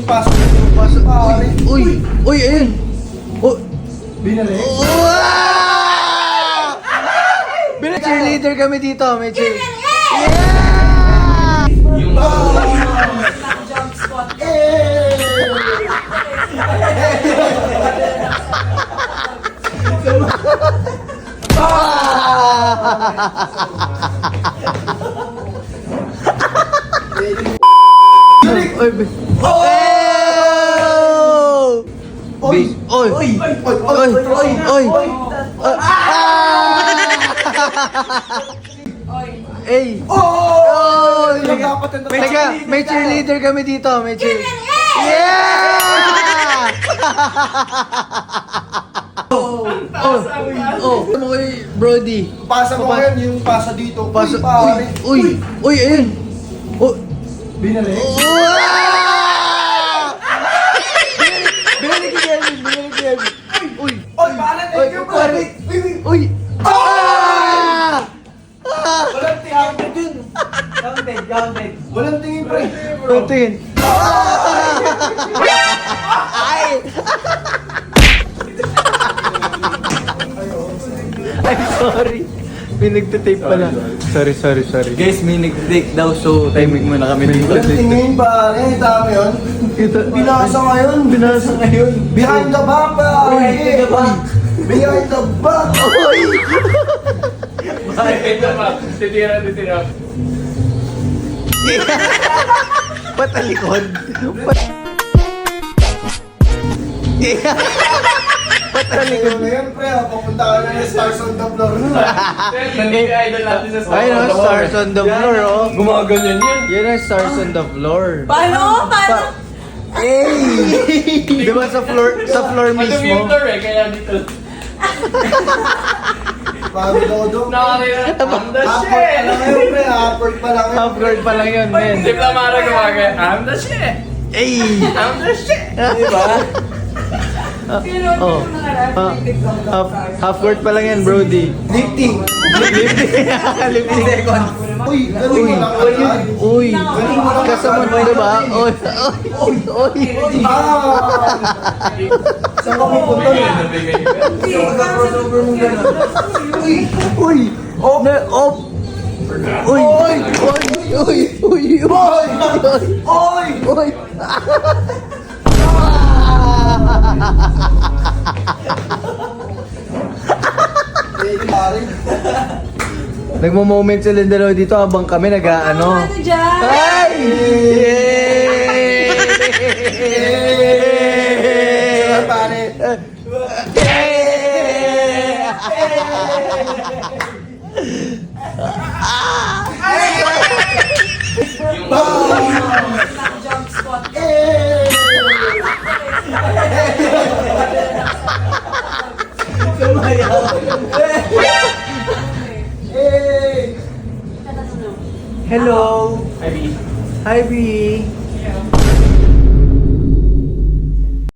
Pasok. Uy, ayun. Oh. Binalik. May cheerleader kami dito, may cheer. Yung Jump spot. Oy, Oy! Oy! Ey! Oh! May cheerleader kami dito, may cheer. Yeah! Ano kay Brody? Pasa mo ngayon yung pasa dito. Pasa. Pare. Uy, ayun. Oh. Binalik. Binalik ni Kelvin. Uy. Oy, pare. Thank you, pare. Uy. Walang tingin dun. Counted. Walang tingin, pre. Tingin. Ay, sorry. May nagtitape pala. Sorry. Guys, may nagtitape daw, so timing muna kami dito. Walang tingin, pare. Tama yun. Binasa ngayon. Behind the back, pare. Behind the back. Titira. Patalikod. Patalikod. Ngayon, pre, papunta ka na ng Stars on the Floor. Nandito idol natin sa Ay, no, stars on the floor, oh. Gumaganyan yun. Yan ang stars on the floor. Paano? Di ba sa floor Madumi yung mismo? floor eh, kaya dito. Pare, Dodo. Nakakita. I'm the Upward pa shit! lang ngayon, pre. Upward pa lang ngayon. Half guard pa lang yun, men. Diplamara gumagaya. I'm the shit! Ey! I'm the shit! Diba? Oh. Half guard pa lang yan, Brody. Lifting. Lifting second. Uy, ganun mo lang agad. Uy, kasama mo, diba? Uy. Saan ka pupunta nun? Mag-crossover mo gano'n. Uy! Off! Uy! Uy! Pare. Nagmo-moment sila dalawa dito habang kami nag-ano. Ano dyan? Ay! Yay! Pare. Jump spot. Hey! Hello! Ivy. Hi, B!